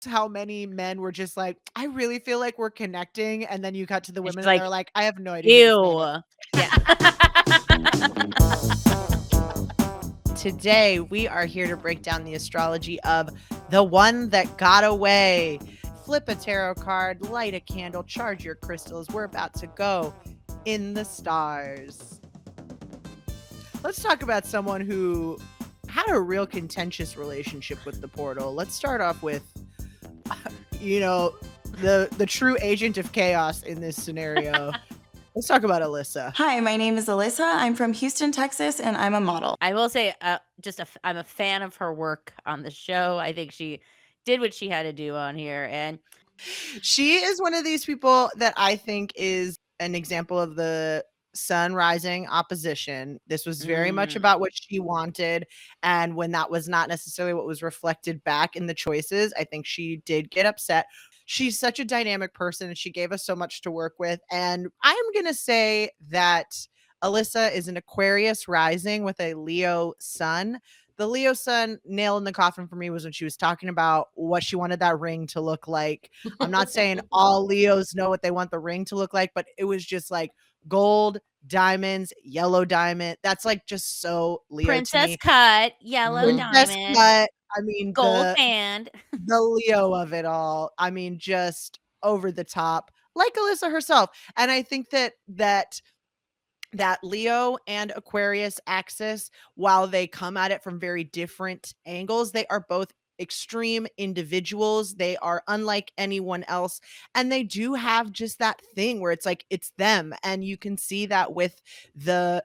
how many men were just like, "I really feel like we're connecting," and then you cut to the And women she's and like, they're like, "I have no idea who this man is." ew. Yeah. Today, we are here to break down the astrology of the one that got away. Flip a tarot card, light a candle, charge your crystals. We're about to go in the stars. Let's talk about someone who had a real contentious relationship with the portal. Let's start off with, you know, the true agent of chaos in this scenario. Let's talk about Alyssa. Hi, my name is Alyssa. I'm from Houston, Texas, and I'm a model. I will say, I'm a fan of her work on the show. I think she did what she had to do on here, and She is one of these people that I think is an example of the sun rising opposition. This was very much mm, about what she wanted, and when that was not necessarily what was reflected back in the choices, I think she did get upset. She's such a dynamic person, and she gave us so much to work with, and I'm gonna say that Alyssa is an Aquarius rising with a Leo sun. The Leo sun nail in the coffin for me was when she was talking about what she wanted that ring to look like. I'm not saying all Leos know what they want the ring to look like, but it was just like gold, diamonds, yellow diamond. That's like just so Leo to princess me. cut, yellow Princess diamond, cut. I mean, gold band. the Leo of it all. I mean, just over the top, like Alyssa herself. And I think that Leo and Aquarius axis, while they come at it from very different angles, they are both extreme individuals. They are unlike anyone else. And they do have just that thing where it's like it's them. And you can see that with the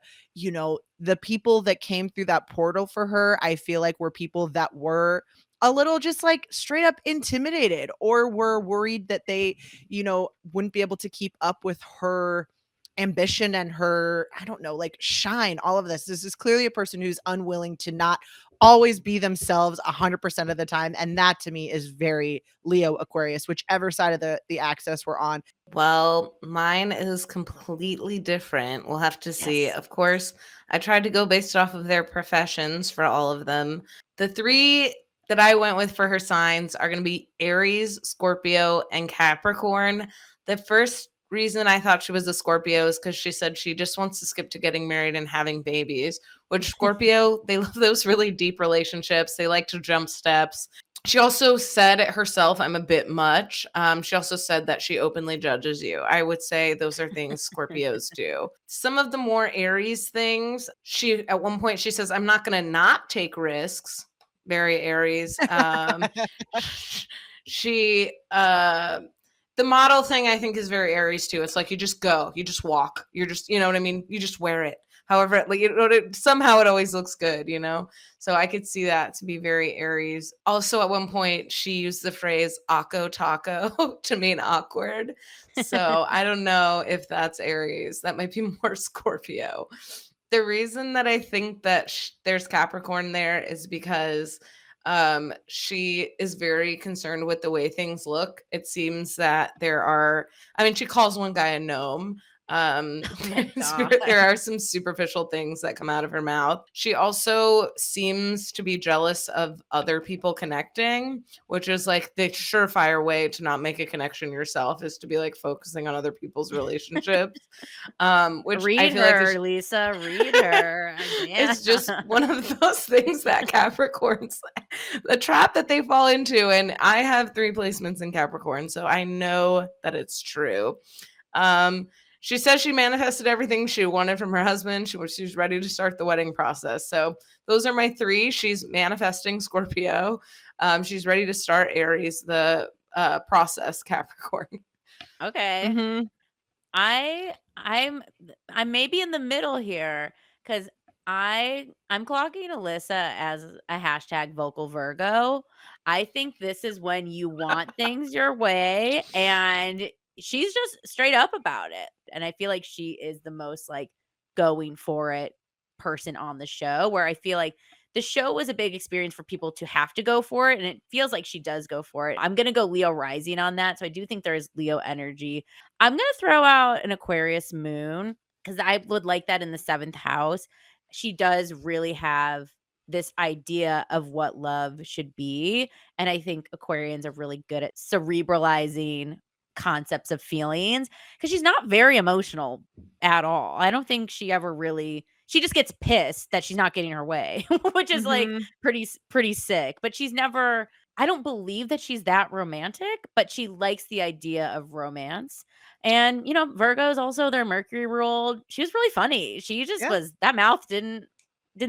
people that came through that portal for her, I feel like were people that were a little just like straight up intimidated or were worried that they, wouldn't be able to keep up with her ambition and her, I don't know, like shine, all of this. This is clearly a person who's unwilling to not always be themselves 100% of the time. And that to me is very Leo Aquarius, whichever side of the axis we're on. Well, mine is completely different. We'll have to see. Yes. Of course, I tried to go based off of their professions for all of them. The three that I went with for her signs are going to be Aries, Scorpio, and Capricorn. The first reason I thought she was a Scorpio is because she said she just wants to skip to getting married and having babies, which Scorpio, they love those really deep relationships. They like to jump steps. She also said it herself, I'm a bit much. She also said that she openly judges you. I would say those are things Scorpios do. Some of the more Aries things, at one point she says, I'm not going to not take risks. Very Aries. She the model thing I think is very Aries too. It's like you just go, you just walk, you're just, you know what I mean? You just wear it. However, like somehow it always looks good, you know? So I could see that to be very Aries. Also, at one point, she used the phrase "ako taco" to mean awkward. So I don't know if that's Aries. That might be more Scorpio. The reason that I think that there's Capricorn there is because she is very concerned with the way things look. It seems that she calls one guy a gnome. There are some superficial things that come out of her mouth. She also seems to be jealous of other people connecting, which is like the surefire way to not make a connection yourself is to be like focusing on other people's relationships. Which I Read feel like her, Lisa. Read her. it's just one of those things that Capricorns, the trap that they fall into. And I have 3 placements in Capricorn, so I know that it's true. She says she manifested everything she wanted from her husband. She was ready to start the wedding process. So those are my 3. She's manifesting Scorpio. She's ready to start Aries, the process Capricorn. Okay. Mhm. I'm maybe in the middle here because I'm clocking Alyssa as a hashtag vocal Virgo. I think this is when you want things your way, and she's just straight up about it. And I feel like she is the most like going for it person on the show. Where I feel like the show was a big experience for people to have to go for it, and it feels like she does go for it. I'm gonna go Leo rising on that, so I do think there is Leo energy. I'm gonna throw out an Aquarius moon because I would like that in the 7th house. She does really have this idea of what love should be. And I think Aquarians are really good at cerebralizing concepts of feelings because she's not very emotional at all. I don't think she ever really she just gets pissed that she's not getting her way, which is like Mhm. pretty sick, but she's never I don't believe that she's that romantic, but she likes the idea of romance. And, Virgo's also their Mercury ruled. She was really funny. She just Yeah. was that mouth didn't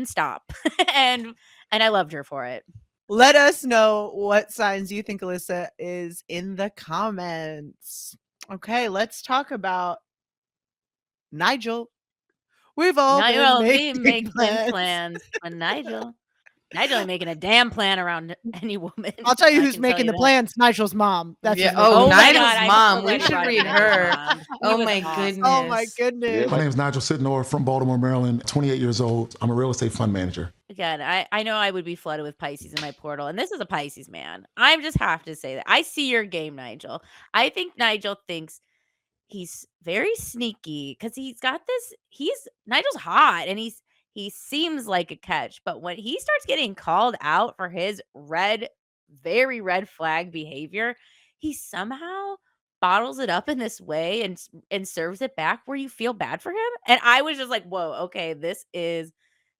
stop. and and I loved her for it. Let us know what signs you think Alyssa is in the comments. Okay, let's talk about Nigel. We've all been Nigel making be making plans. plans for Nigel ain't making a damn plan around any woman. I'll tell you I who's can tell making you the that. plans. Nigel's mom. That's Yeah. who's making Oh, the Oh my plans. god, Nigel's I'm so mom. We glad you should brought up read Nigel's her. mom. He Oh was my awesome. Oh my goodness. goodness. My name is Nigel Sitnor from Baltimore, Maryland, 28 years old. I'm a real estate fund manager. Again, I know I would be flooded with Pisces in my portal, and this is a Pisces man. I just have to say that. I see your game, Nigel. I think Nigel thinks he's very sneaky because he's got this Nigel's hot and he seems like a catch, but when he starts getting called out for his very red flag behavior, he somehow bottles it up in this way and serves it back where you feel bad for him. And I was just like, whoa, okay, this is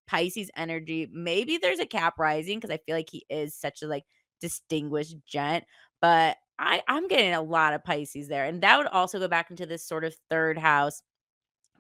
Pisces energy. Maybe there's a Cap rising because I feel like he is such a like distinguished gent, but I'm getting a lot of Pisces there. And that would also go back into this sort of third house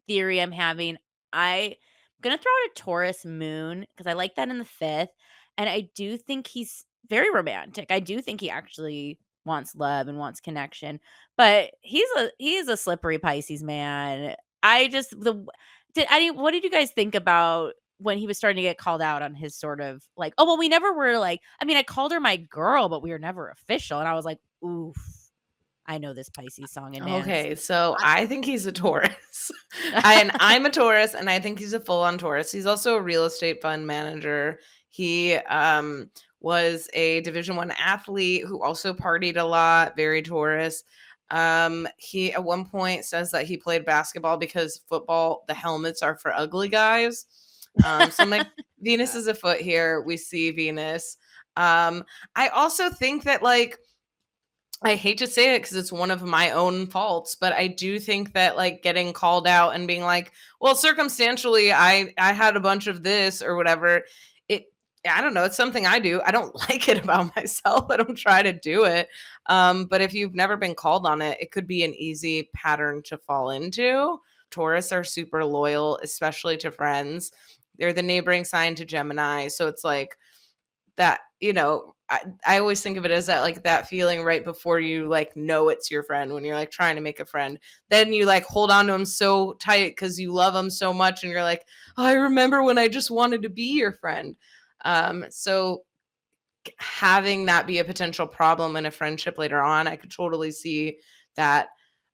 theory I'm having. I'm gonna throw out a Taurus moon because I like that in the fifth. And I do think he's very romantic. I do think he actually wants love and wants connection. But he is a slippery Pisces man. I just the did any what did you guys think about when he was starting to get called out on his sort of like, oh well, we never were like, I mean, I called her my girl, but we were never official. And I was like, oof, I know this Pisces song and dance. Okay, so I think he's a Taurus. And I'm a Taurus, and I think he's a full-on Taurus. He's also a real estate fund manager. He was a Division One athlete who also partied a lot, very Taurus. He at one point says that he played basketball because football, the helmets are for ugly guys. So I'm like, Venus is a foot here. We see Venus. I also think that like I hate to say it because it's one of my own faults, but I do think that like getting called out and being like, well, circumstantially, I had a bunch of this or whatever. It I don't know. It's something I do. I don't like it about myself. I don't try to do it. But if you've never been called on it, it could be an easy pattern to fall into. Taurus are super loyal, especially to friends. They're the neighboring sign to Gemini, so it's like that, I always think of it as that like that feeling right before you like know it's your friend when you're like trying to make a friend. Then you like hold on to them so tight because you love them so much and you're like, oh, I remember when I just wanted to be your friend. So having that be a potential problem in a friendship later on, I could totally see that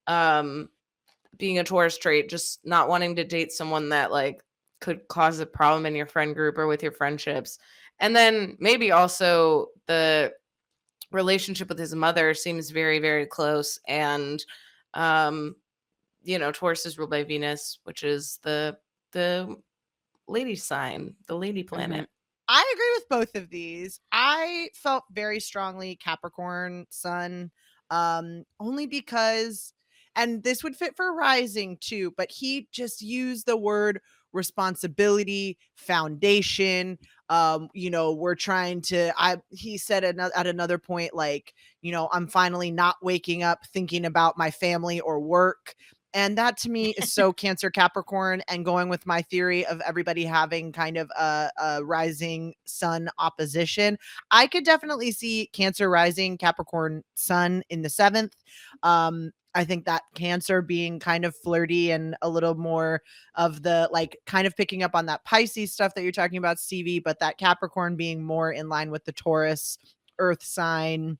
being a Taurus trait, just not wanting to date someone that like could cause a problem in your friend group or with your friendships. And then maybe also the relationship with his mother seems very, very close. And Taurus is ruled by Venus, which is the lady sign, the lady planet. I agree with both of these. I felt very strongly Capricorn sun, only because, and this would fit for rising too, but he just used the word responsibility, foundation. We're trying to, he said at another point, like, I'm finally not waking up thinking about my family or work. And that to me is so Cancer Capricorn, and going with my theory of everybody having kind of a rising sun opposition. I could definitely see Cancer rising Capricorn sun in the seventh. I think that Cancer being kind of flirty and a little more of the like kind of picking up on that Pisces stuff that you're talking about, Stevie, but that Capricorn being more in line with the Taurus earth sign.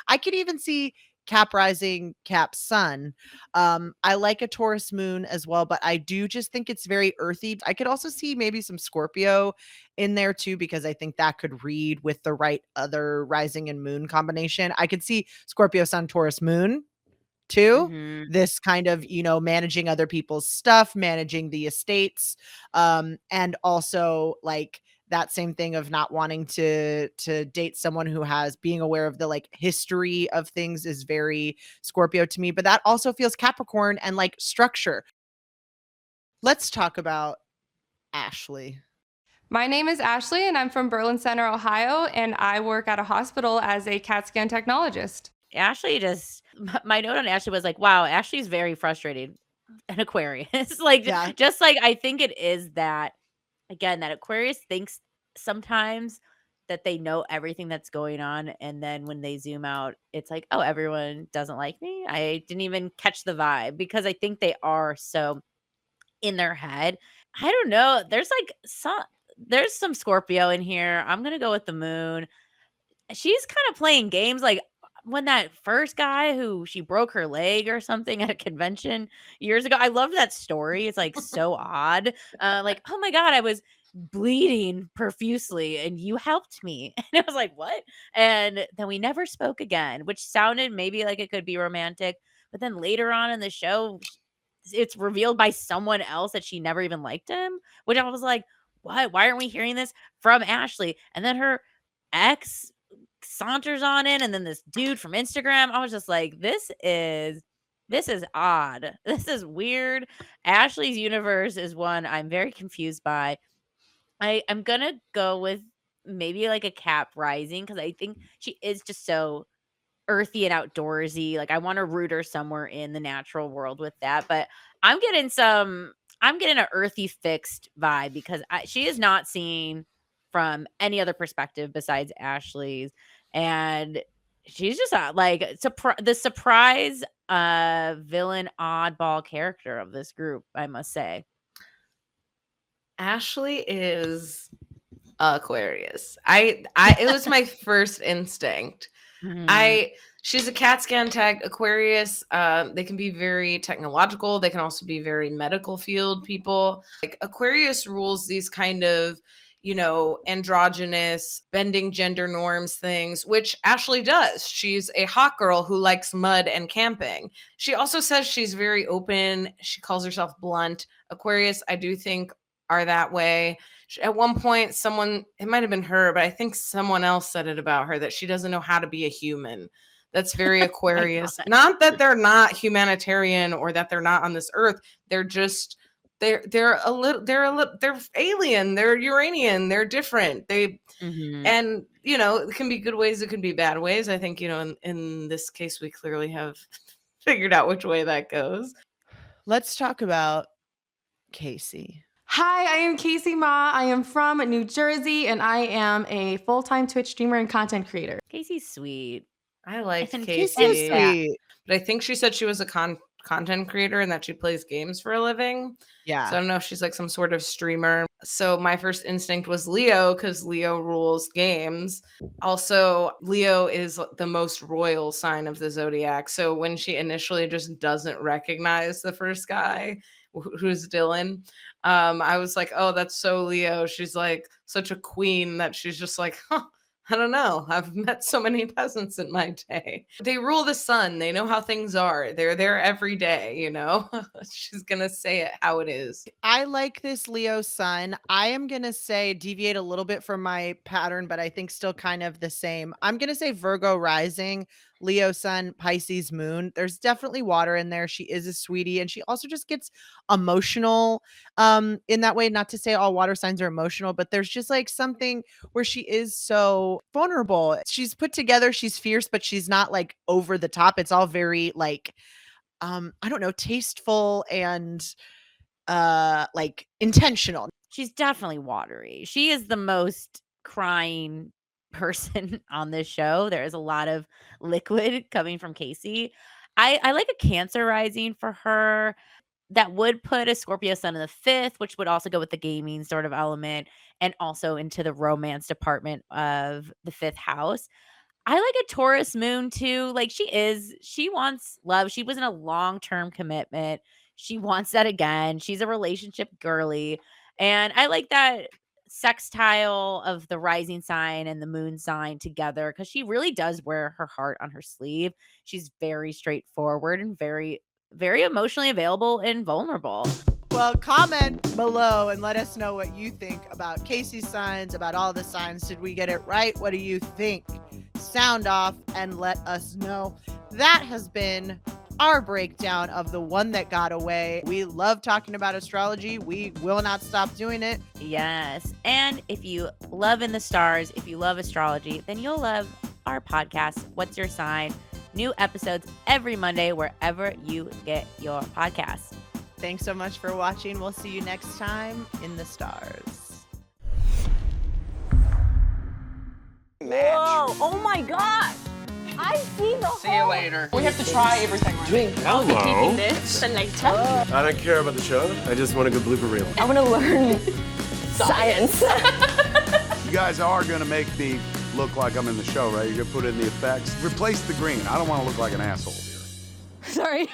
I could even see Cap rising, Cap sun. I like a Taurus moon as well, but I do just think it's very earthy. I could also see maybe some Scorpio in there too, because I think that could read with the right other rising and moon combination. I could see Scorpio sun, Taurus moon too. Mhm. This kind of, managing other people's stuff, managing the estates, and also like that same thing of not wanting to date someone who has being aware of the like history of things is very Scorpio to me, but that also feels Capricorn and like structure. Let's talk about Ashley. My name is Ashley, and I'm from Berlin Center, Ohio, and I work at a hospital as a CAT scan technologist. Ashley just my note on Ashley was like, wow, Ashley's very frustrated. An Aquarius. Like Yeah. just like I think it is that again, that Aquarius thinks sometimes that they know everything that's going on. And then when they zoom out, it's like, oh, everyone doesn't like me. I didn't even catch the vibe because I think they are so in their head. I don't know. There's some Scorpio in here. I'm gonna go with the moon. She's kind of playing games like when that first guy who she broke her leg or something at a convention years ago. I love that story. It's like so odd. Like, oh my God, I was bleeding profusely and you helped me. And I was like, what? And then we never spoke again, which sounded maybe like it could be romantic. But then later on in the show, it's revealed by someone else that she never even liked him, which I was like, what? Why aren't we hearing this from Ashley? And then her ex saunters on in, and then this dude from Instagram. I was just like, this is odd. This is weird. Ashley's universe is one I'm very confused by. I'm gonna go with maybe like a Cap Rising because I think she is just so earthy and outdoorsy. Like I want to root her somewhere in the natural world with that. But I'm getting an earthy fixed vibe because she is not seen from any other perspective besides Ashley's. And she's just like the surprise villain oddball character of this group, I must say. Ashley is Aquarius. I it was my first instinct. Mhm. She's a CAT scan tech Aquarius. They can be very technological. They can also be very medical field people. Like Aquarius rules these kind of, androgynous, bending gender norms things, which Ashley does. She's a hot girl who likes mud and camping. She also says she's very open. She calls herself blunt. Aquarius, I do think, are that way. At one point, it might have been her, but I think someone else said it about her that she doesn't know how to be a human. That's very My Aquarius. God. Not that they're not humanitarian or that they're not on this earth. They're just they're alien. They're Uranian. They're different. Mhm. And it can be good ways. It can be bad ways. I think in this case we clearly have figured out which way that goes. Let's talk about Casey. Hi, I am Casey Ma. I am from New Jersey, and I am a full-time Twitch streamer and content creator. Casey's sweet. I liked And Casey is Casey, yeah. sweet. but I think she said she was a content creator and that she plays games for a living. So I Yeah. don't know if she's like some sort of streamer. So my first instinct was Leo because Leo rules games. Also, Leo is the most royal sign of the zodiac. So when she initially just doesn't recognize the first guy, who's Dylan, I was like, oh, that's so Leo. She's like such a queen that she's just like, huh, I don't know. I've met so many peasants in my day. They rule the sun. They know how things are. They're there every day. She's going to say it how it is. I like this Leo sun. I am going to say deviate a little bit from my pattern, but I think still kind of the same. I'm going to say Virgo rising, Leo sun, Pisces moon. There's definitely water in there. She is a sweetie and she also just gets emotional in that way. Not to say all water signs are emotional, but there's just like something where she is so vulnerable. She's put together, she's fierce, but she's not like over the top. It's all very like I don't know, tasteful and like intentional. She's definitely watery. She is the most crying person on this show. There is a lot of liquid coming from Casey. I like a Cancer rising for her. That would put a Scorpio sun in the fifth, which would also go with the gaming sort of element and also into the romance department of the fifth house. I like a Taurus moon too. Like she wants love. She was in a long-term commitment. She wants that again. She's a relationship girly. And I like that sextile of the rising sign and the moon sign together because she really does wear her heart on her sleeve. She's very straightforward and very, very emotionally available and vulnerable. Well, comment below and let us know what you think about Casey's signs, about all the signs. Did we get it right? What do you think? Sound off and let us know. That has been our breakdown of the one that got away. We love talking about astrology. We will not stop doing it. Yes. And if you love In the Stars, if you love astrology, then you'll love our podcast, What's Your Sign? New episodes every Monday, wherever you get your podcasts. Thanks so much for watching. We'll see you next time in the stars. Whoa, oh my God. I see the See you later. We have to try everything. drink. Hello. This and like tell me. I don't care about the show. I just want a good blooper reel. I want to learn science. You guys are gonna make me look like I'm in the show, right? You're gonna put in the effects. Replace the green. I don't want to look like an asshole here. Sorry.